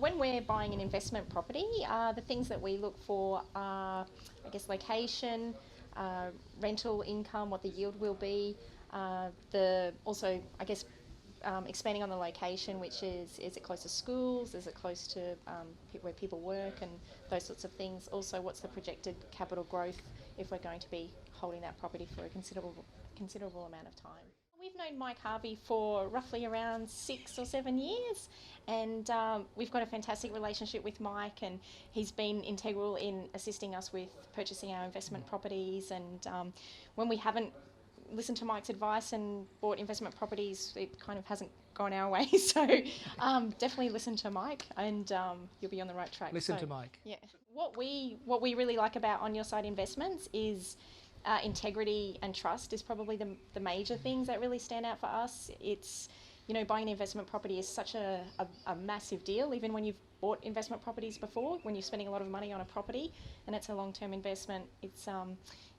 When we're buying an investment property, the things that we look for are, I guess, location, rental income, what the yield will be, expanding on the location, which is it close to schools, is it close to where people work, and those sorts of things. Also, what's the projected capital growth if we're going to be holding that property for a considerable amount of time. We've known Mike Harvey for roughly around 6 or 7 years, and we've got a fantastic relationship with Mike, and he's been integral in assisting us with purchasing our investment properties. And when we haven't listened to Mike's advice and bought investment properties, it kind of hasn't gone our way. So definitely listen to Mike, and you'll be on the right track. Listen to Mike. Yeah. What we really like about On Your Side Investments is integrity and trust is probably the major things that really stand out for us. It's, buying an investment property is such a massive deal, even when you've bought investment properties before, when you're spending a lot of money on a property and it's a long-term investment. It's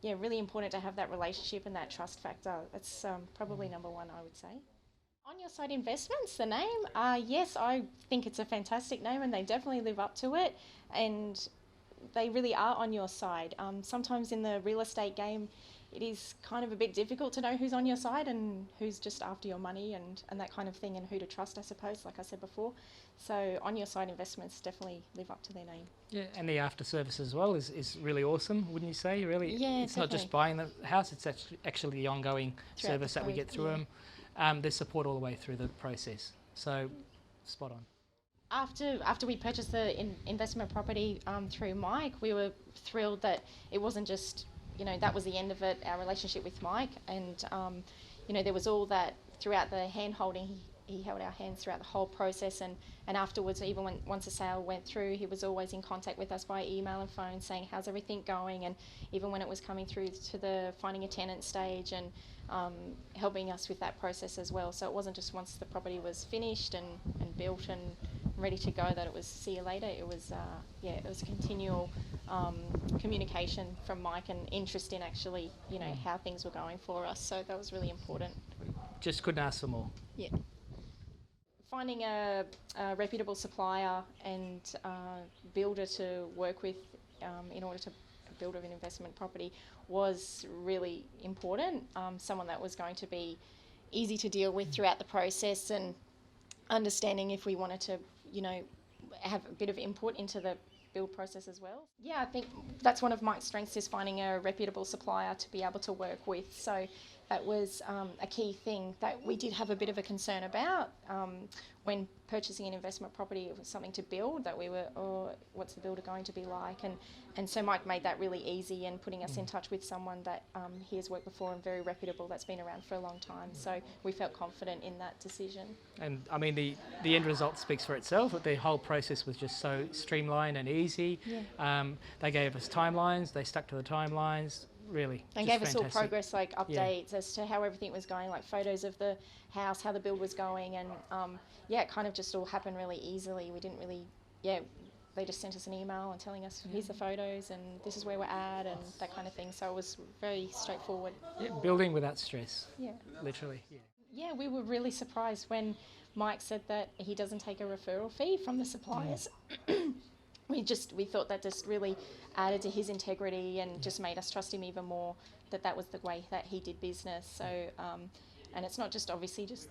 really important to have that relationship and that trust factor. That's probably number one, I would say. On Your Side Investments, the name, yes, I think it's a fantastic name, and they definitely live up to it, and they really are on your side. Sometimes in the real estate game, it is kind of a bit difficult to know who's on your side and who's just after your money and that kind of thing, and who to trust, I suppose, like I said before. So On Your Side Investments definitely live up to their name. Yeah, and the after service as well is really awesome, wouldn't you say? Really, yeah, it's definitely not just buying the house; it's actually the ongoing service that we get through them. There's support all the way through the process. So, spot on. After we purchased the investment property through Mike, we were thrilled that it wasn't just, that was the end of it, our relationship with Mike. And, there was all that throughout the hand-holding. He held our hands throughout the whole process, and afterwards, even once the sale went through, he was always in contact with us by email and phone, saying how's everything going, and even when it was coming through to the finding a tenant stage, and helping us with that process as well. So it wasn't just once the property was finished and built and ready to go that it was see you later. It was it was a continual communication from Mike and interest in actually how things were going for us. So that was really important. Just couldn't ask for more. Yeah. Finding a reputable supplier and builder to work with in order to build an investment property was really important. Someone that was going to be easy to deal with throughout the process, and understanding if we wanted to, have a bit of input into the build process as well. Yeah, I think that's one of Mike's strengths, is finding a reputable supplier to be able to work with. So that was a key thing that we did have a bit of a concern about when purchasing an investment property. It was something to build that we were, what's the builder going to be like? And so Mike made that really easy, and putting us in touch with someone that he has worked before and very reputable, that's been around for a long time. So we felt confident in that decision. And I mean, the end result speaks for itself. The whole process was just so streamlined and easy. Yeah. They gave us timelines. They stuck to the timelines. Really, and gave us all progress updates as to how everything was going, like photos of the house, how the build was going, and it kind of just all happened really easily. We didn't really, they just sent us an email and telling us here's the photos and this is where we're at and that kind of thing. So it was very straightforward. Yeah, building without stress. Yeah, literally. Yeah, we were really surprised when Mike said that he doesn't take a referral fee from the suppliers. We thought that just really added to his integrity and just made us trust him even more, that was the way that he did business. So, and it's not just obviously just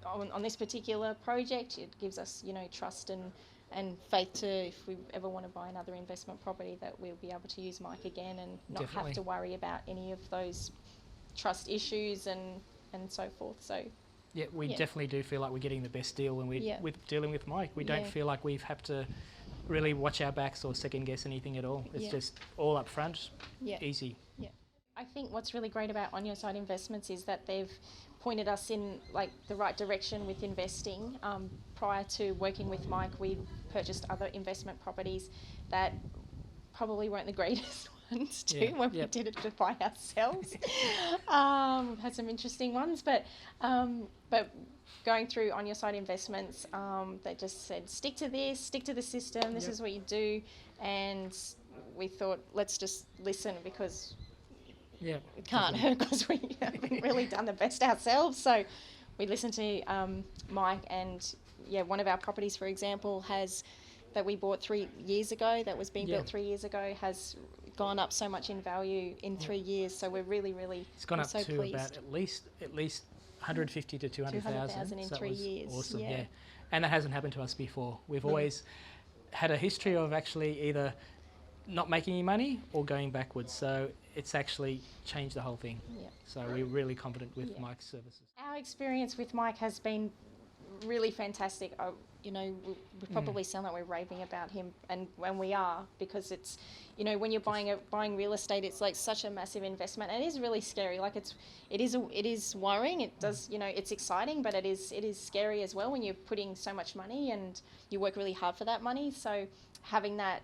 on this particular project, it gives us, trust and faith to, if we ever want to buy another investment property, that we'll be able to use Mike again and not have to worry about any of those trust issues and so forth. So yeah, we definitely do feel like we're getting the best deal when we're dealing with Mike. We don't feel like we've had to really watch our backs or second guess anything at all. It's just all up front, easy. Yeah. I think what's really great about On Your Side Investments is that they've pointed us in the right direction with investing. Prior to working with Mike, we purchased other investment properties that probably weren't the greatest ones too when we did it by ourselves. We've had some interesting ones, but going through On Your Side Investments, they just said, stick to the system, this is what you do. And we thought, let's just listen, because it can't hurt, because we haven't really done the best ourselves. So we listened to Mike, and one of our properties, for example, that we bought 3 years ago, that was being built 3 years ago, has gone up so much in value in 3 years. So we're really, it's gone up so to pleased. about at least 150 to 200,000 in so 3 years. Awesome, yeah. And that hasn't happened to us before. We've always had a history of actually either not making any money or going backwards. So it's actually changed the whole thing. Yeah. So we're really confident with Mike's services. Our experience with Mike has been really fantastic. We probably sound like we're raving about him, and when we are, because it's, when you're buying real estate, it's like such a massive investment, and it is really scary. Like it is worrying. It does, it's exciting, but it is scary as well when you're putting so much money and you work really hard for that money. So having that,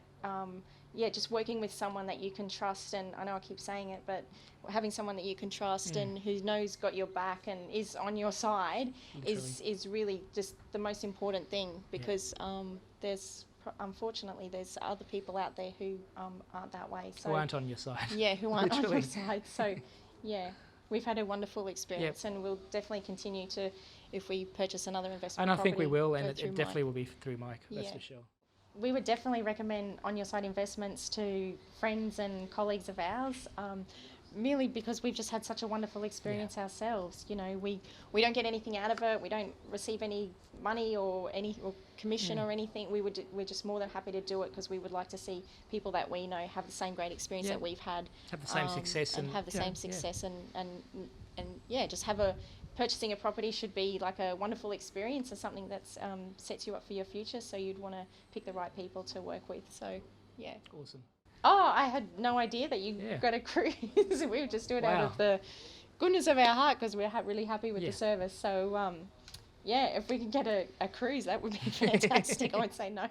just working with someone that you can trust, and I know I keep saying it, but having someone that you can trust and who knows got your back and is on your side is really just the most important thing, because unfortunately there's other people out there who aren't that way. So who aren't on your side. Yeah, who aren't on your side. So we've had a wonderful experience, and we'll definitely continue to, if we purchase another investment property. And I think we will, and it definitely Mike. will be through Mike, that's for sure. We would definitely recommend on your side investments to friends and colleagues of ours, merely because we've just had such a wonderful experience ourselves. We don't get anything out of it. We don't receive any money or commission or anything. We're just more than happy to do it because we would like to see people that we know have the same great experience that we've had, have the same success, and have the same success, and just purchasing a property should be like a wonderful experience and something that sets you up for your future. So you'd want to pick the right people to work with. So awesome. Oh, I had no idea that you got a cruise. We would just do it out of the goodness of our heart because we're really happy with the service. So if we could get a cruise, that would be fantastic. I won't say no.